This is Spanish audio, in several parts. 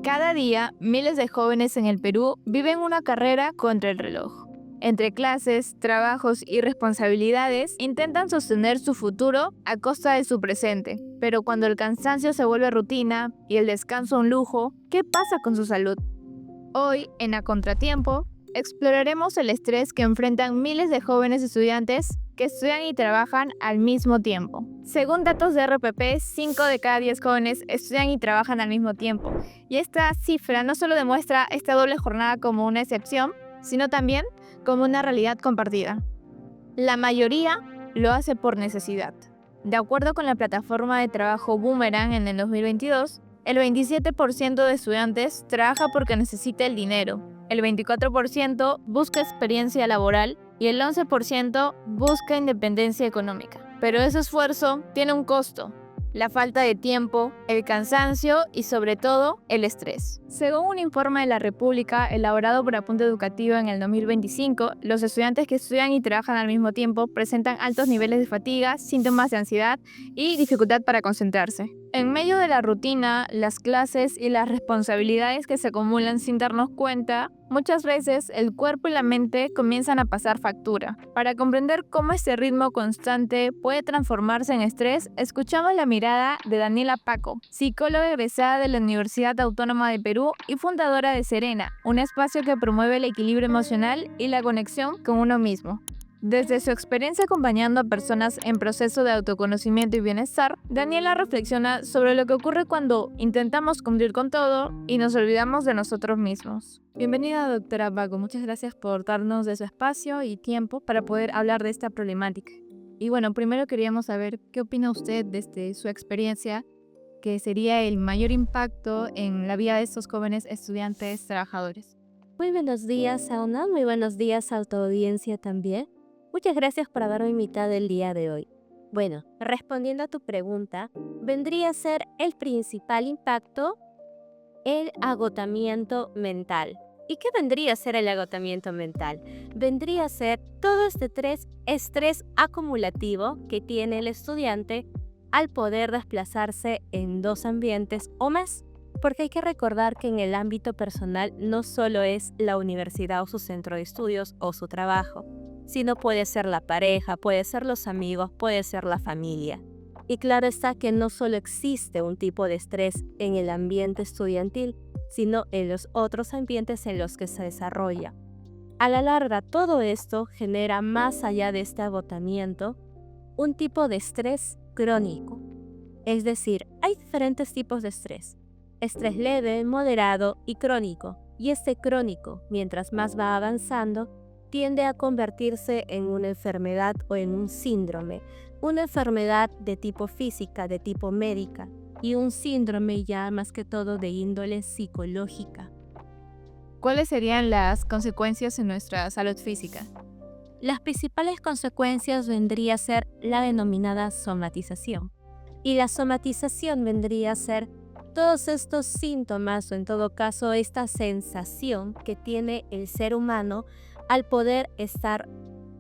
Cada día, miles de jóvenes en el Perú viven una carrera contra el reloj. Entre clases, trabajos y responsabilidades, intentan sostener su futuro a costa de su presente. Pero cuando el cansancio se vuelve rutina y el descanso un lujo, ¿qué pasa con su salud? Hoy, en A Contratiempo, exploraremos el estrés que enfrentan miles de jóvenes estudiantes que estudian y trabajan al mismo tiempo. Según datos de RPP, 5 de cada 10 jóvenes estudian y trabajan al mismo tiempo. Y esta cifra no solo demuestra esta doble jornada como una excepción, sino también como una realidad compartida. La mayoría lo hace por necesidad. De acuerdo con la plataforma de trabajo Boomerang en el 2022, el 27% de estudiantes trabaja porque necesita el dinero, el 24% busca experiencia laboral y el 11% busca independencia económica. Pero ese esfuerzo tiene un costo: la falta de tiempo, el cansancio y sobre todo el estrés. Según un informe de la República elaborado por Apunte Educativo en el 2025, los estudiantes que estudian y trabajan al mismo tiempo presentan altos niveles de fatiga, síntomas de ansiedad y dificultad para concentrarse. En medio de la rutina, las clases y las responsabilidades que se acumulan sin darnos cuenta, muchas veces el cuerpo y la mente comienzan a pasar factura. Para comprender cómo este ritmo constante puede transformarse en estrés, escuchamos la mirada de Daniela Paco, psicóloga egresada de la Universidad Autónoma de Perú y fundadora de Serena, un espacio que promueve el equilibrio emocional y la conexión con uno mismo. Desde su experiencia acompañando a personas en proceso de autoconocimiento y bienestar, Daniela reflexiona sobre lo que ocurre cuando intentamos cumplir con todo y nos olvidamos de nosotros mismos. Bienvenida, doctora Paco. Muchas gracias por darnos de su espacio y tiempo para poder hablar de esta problemática. Y bueno, primero queríamos saber qué opina usted desde su experiencia, que sería el mayor impacto en la vida de estos jóvenes estudiantes trabajadores. Muy buenos días, Sauna. Muy buenos días a tu audiencia también. Muchas gracias por haberme invitado el día de hoy. Bueno, respondiendo a tu pregunta, vendría a ser el principal impacto el agotamiento mental. ¿Y qué vendría a ser el agotamiento mental? Vendría a ser todo este estrés acumulativo que tiene el estudiante al poder desplazarse en dos ambientes o más. Porque hay que recordar que en el ámbito personal no solo es la universidad o su centro de estudios o su trabajo, sino puede ser la pareja, puede ser los amigos, puede ser la familia. Y claro está que no solo existe un tipo de estrés en el ambiente estudiantil, sino en los otros ambientes en los que se desarrolla. A la larga, todo esto genera, más allá de este agotamiento, un tipo de estrés crónico. Es decir, hay diferentes tipos de estrés: estrés leve, moderado y crónico. Y este crónico, mientras más va avanzando, tiende a convertirse en una enfermedad o en un síndrome. Una enfermedad de tipo física, de tipo médica, y un síndrome ya más que todo de índole psicológica. ¿Cuáles serían las consecuencias en nuestra salud física? Las principales consecuencias vendría a ser la denominada somatización. Y la somatización vendría a ser todos estos síntomas, o en todo caso esta sensación que tiene el ser humano al poder estar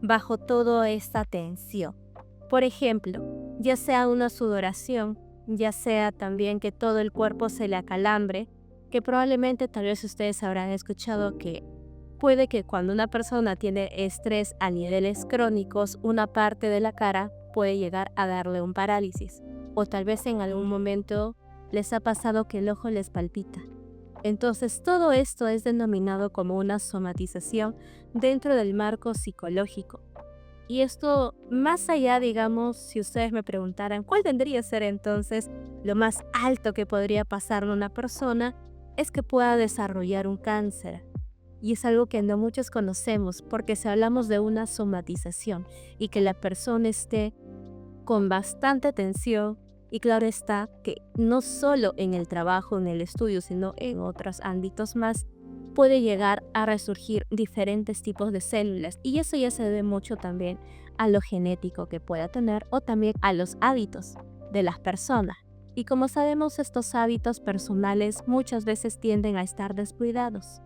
bajo toda esta tensión. Por ejemplo, ya sea una sudoración, ya sea también que todo el cuerpo se le acalambre, que probablemente tal vez ustedes habrán escuchado que puede que cuando una persona tiene estrés a niveles crónicos, una parte de la cara puede llegar a darle un parálisis. O tal vez en algún momento les ha pasado que el ojo les palpita. Entonces todo esto es denominado como una somatización dentro del marco psicológico. Y esto, más allá, digamos, si ustedes me preguntaran cuál vendría a ser entonces lo más alto que podría pasarle a una persona, es que pueda desarrollar un cáncer. Y es algo que no muchos conocemos, porque si hablamos de una somatización y que la persona esté con bastante tensión, y claro está que no solo en el trabajo, en el estudio, sino en otros ámbitos más, puede llegar a resurgir diferentes tipos de células, y eso ya se debe mucho también a lo genético que pueda tener o también a los hábitos de las personas. Y como sabemos, estos hábitos personales muchas veces tienden a estar descuidados.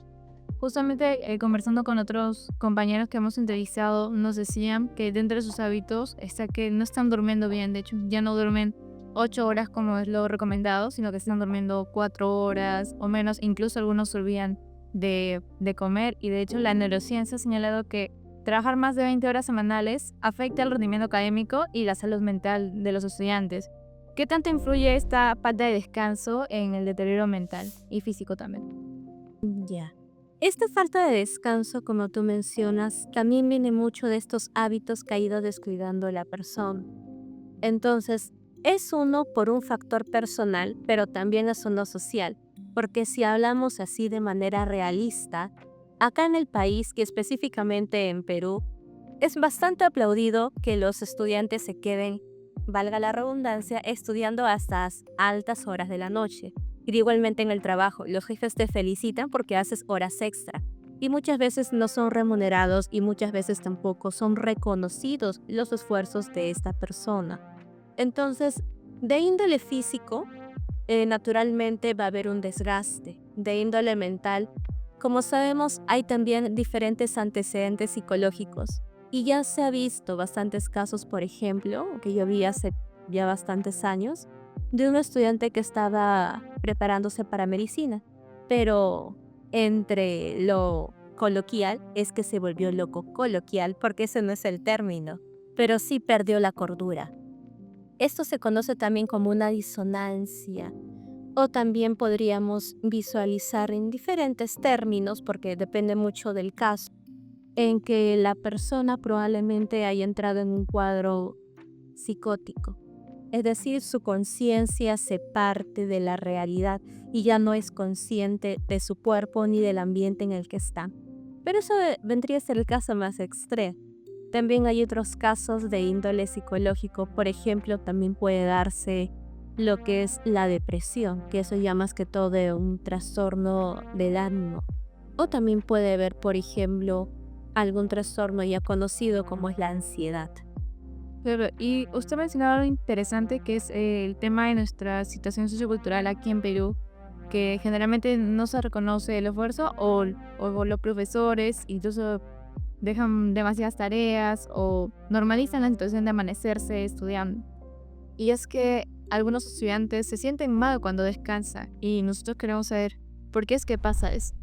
Justamente conversando con otros compañeros que hemos entrevistado, nos decían que dentro de sus hábitos está que no están durmiendo bien. De hecho, ya no duermen 8 horas como es lo recomendado, sino que están durmiendo 4 horas o menos. Incluso algunos se olvidan de comer. Y de hecho la neurociencia ha señalado que trabajar más de 20 horas semanales afecta el rendimiento académico y la salud mental de los estudiantes. ¿Qué tanto influye esta falta de descanso en el deterioro mental y físico también? Ya. Esta falta de descanso, como tú mencionas, también viene mucho de estos hábitos que ha ido descuidando la persona. Entonces, es uno por un factor personal, pero también es uno social, porque si hablamos así de manera realista, acá en el país, que específicamente en Perú, es bastante aplaudido que los estudiantes se queden, valga la redundancia, estudiando hasta altas horas de la noche. Y igualmente en el trabajo, los jefes te felicitan porque haces horas extra. Y muchas veces no son remunerados y muchas veces tampoco son reconocidos los esfuerzos de esta persona. Entonces, de índole físico, naturalmente va a haber un desgaste. De índole mental, como sabemos, hay también diferentes antecedentes psicológicos. Y ya se ha visto bastantes casos, por ejemplo, que yo vi hace ya bastantes años, de un estudiante que estaba preparándose para medicina, pero entre lo coloquial es que se volvió loco coloquial, porque ese no es el término, pero sí perdió la cordura. Esto se conoce también como una disonancia, o también podríamos visualizar en diferentes términos, porque depende mucho del caso, en que la persona probablemente haya entrado en un cuadro psicótico. Es decir, su conciencia se parte de la realidad y ya no es consciente de su cuerpo ni del ambiente en el que está. Pero eso vendría a ser el caso más extremo. También hay otros casos de índole psicológico. Por ejemplo, también puede darse lo que es la depresión, que eso ya más que todo de un trastorno del ánimo. O también puede haber, por ejemplo, algún trastorno ya conocido como es la ansiedad. Claro, y usted mencionaba algo interesante que es el tema de nuestra situación sociocultural aquí en Perú, que generalmente no se reconoce el esfuerzo o los profesores incluso dejan demasiadas tareas o normalizan la situación de amanecerse estudiando. Y es que algunos estudiantes se sienten mal cuando descansan y nosotros queremos saber por qué es que pasa eso.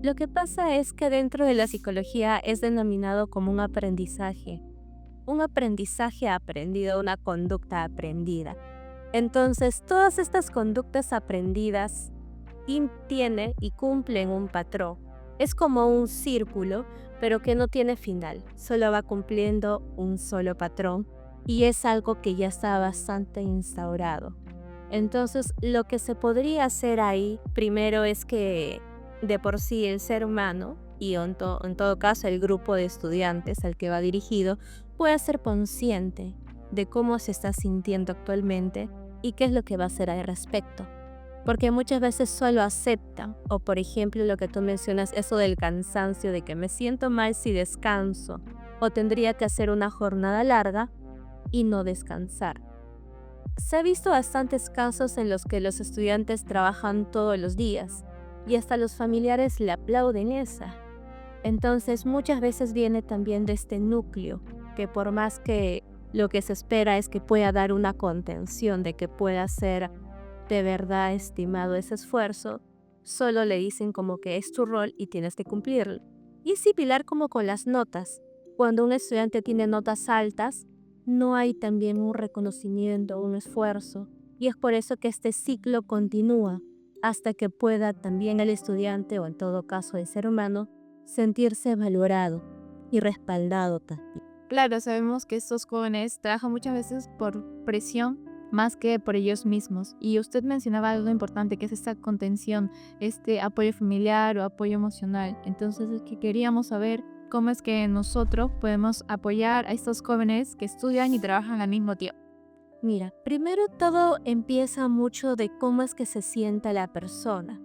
Lo que pasa es que dentro de la psicología es denominado como un aprendizaje aprendido, una conducta aprendida. Entonces, todas estas conductas aprendidas tienen y cumplen un patrón. Es como un círculo, pero que no tiene final, solo va cumpliendo un solo patrón y es algo que ya está bastante instaurado. Entonces, lo que se podría hacer ahí primero es que de por sí el ser humano y en todo caso el grupo de estudiantes al que va dirigido pueda ser consciente de cómo se está sintiendo actualmente y qué es lo que va a hacer al respecto. Porque muchas veces solo aceptan, o por ejemplo lo que tú mencionas, eso del cansancio, de que me siento mal si descanso, o tendría que hacer una jornada larga y no descansar. Se ha visto bastantes casos en los que los estudiantes trabajan todos los días y hasta los familiares le aplauden esa. Entonces muchas veces viene también de este núcleo, que por más que lo que se espera es que pueda dar una contención, de que pueda ser de verdad estimado ese esfuerzo, solo le dicen como que es tu rol y tienes que cumplirlo. Y es similar como con las notas. Cuando un estudiante tiene notas altas, no hay también un reconocimiento, un esfuerzo. Y es por eso que este ciclo continúa hasta que pueda también el estudiante, o en todo caso el ser humano, sentirse valorado y respaldado también. Claro, sabemos que estos jóvenes trabajan muchas veces por presión más que por ellos mismos. Y usted mencionaba algo importante, que es esta contención, este apoyo familiar o apoyo emocional. Entonces es que queríamos saber cómo es que nosotros podemos apoyar a estos jóvenes que estudian y trabajan al mismo tiempo. Mira, primero todo empieza mucho de cómo es que se sienta la persona.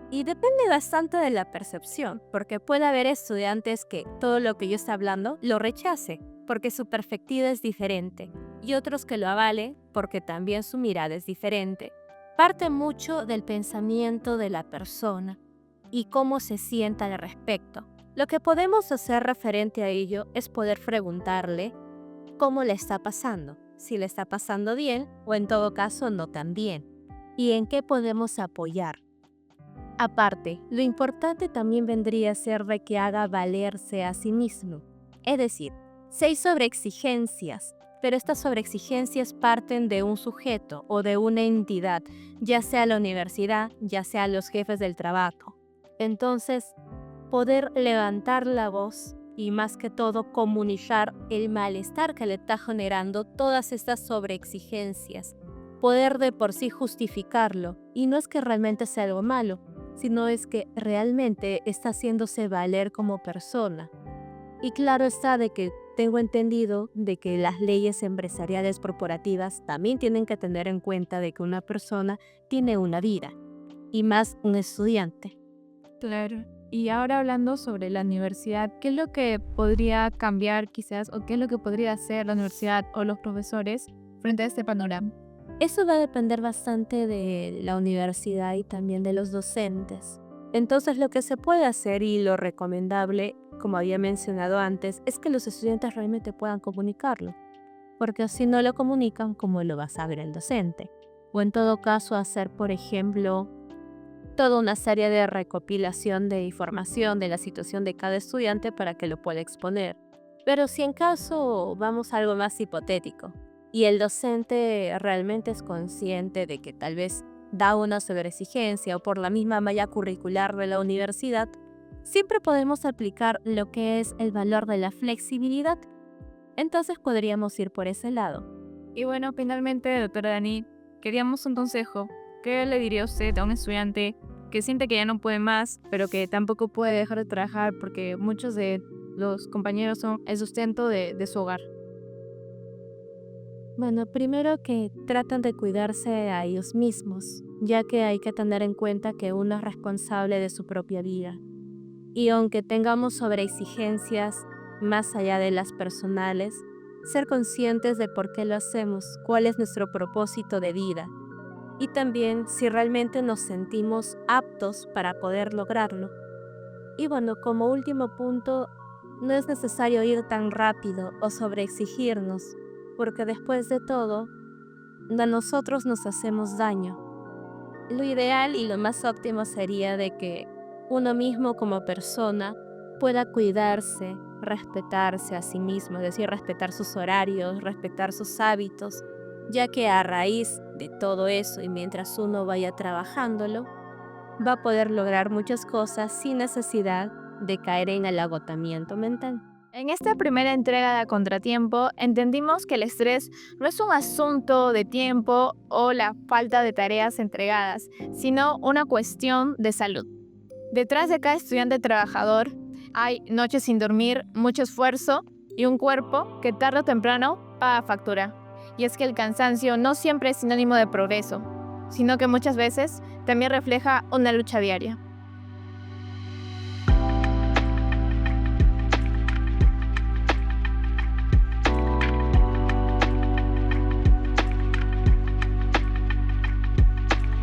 Y depende bastante de la percepción, porque puede haber estudiantes que todo lo que yo estoy hablando lo rechace, porque su perspectiva es diferente, y otros que lo avalen, porque también su mirada es diferente. Parte mucho del pensamiento de la persona y cómo se sienta al respecto. Lo que podemos hacer referente a ello es poder preguntarle cómo le está pasando. si le está pasando bien o en todo caso no tan bien, y en qué podemos apoyar. Aparte, lo importante también vendría a ser de que haga valerse a sí mismo. Es decir, si hay sobreexigencias, pero estas sobreexigencias parten de un sujeto o de una entidad, ya sea la universidad, ya sea los jefes del trabajo. Entonces, poder levantar la voz y más que todo comunicar el malestar que le está generando todas estas sobreexigencias. Poder de por sí justificarlo, y no es que realmente sea algo malo, sino es que realmente está haciéndose valer como persona. Y claro está de que tengo entendido de que las leyes empresariales corporativas también tienen que tener en cuenta de que una persona tiene una vida, y más un estudiante. Claro. Y ahora hablando sobre la universidad, ¿qué es lo que podría cambiar quizás o qué es lo que podría hacer la universidad o los profesores frente a este panorama? Eso va a depender bastante de la universidad y también de los docentes. Entonces lo que se puede hacer y lo recomendable, como había mencionado antes, es que los estudiantes realmente puedan comunicarlo. Porque si no lo comunican, ¿cómo lo va a saber el docente? O en todo caso hacer, por ejemplo, toda una serie de recopilación de información de la situación de cada estudiante para que lo pueda exponer. Pero si en caso vamos a algo más hipotético y el docente realmente es consciente de que tal vez da una sobreexigencia o por la misma malla curricular de la universidad, siempre podemos aplicar lo que es el valor de la flexibilidad. Entonces podríamos ir por ese lado. Y bueno, finalmente, doctora Dani, queríamos un consejo. ¿Qué le diría usted a un estudiante que siente que ya no puede más, pero que tampoco puede dejar de trabajar porque muchos de los compañeros son el sustento de su hogar? Bueno, primero que tratan de cuidarse a ellos mismos, ya que hay que tener en cuenta que uno es responsable de su propia vida. Y aunque tengamos sobreexigencias más allá de las personales, ser conscientes de por qué lo hacemos, cuál es nuestro propósito de vida y también si realmente nos sentimos aptos para poder lograrlo. Y bueno, como último punto, no es necesario ir tan rápido o sobreexigirnos, porque después de todo, a nosotros nos hacemos daño. Lo ideal y lo más óptimo sería de que uno mismo como persona pueda cuidarse, respetarse a sí mismo, es decir, respetar sus horarios, respetar sus hábitos, ya que a raíz de todo eso y mientras uno vaya trabajándolo, va a poder lograr muchas cosas sin necesidad de caer en el agotamiento mental. En esta primera entrega de A Contratiempo, entendimos que el estrés no es un asunto de tiempo o la falta de tareas entregadas, sino una cuestión de salud. Detrás de cada estudiante trabajador hay noches sin dormir, mucho esfuerzo y un cuerpo que tarde o temprano paga factura. Y es que el cansancio no siempre es sinónimo de progreso, sino que muchas veces también refleja una lucha diaria.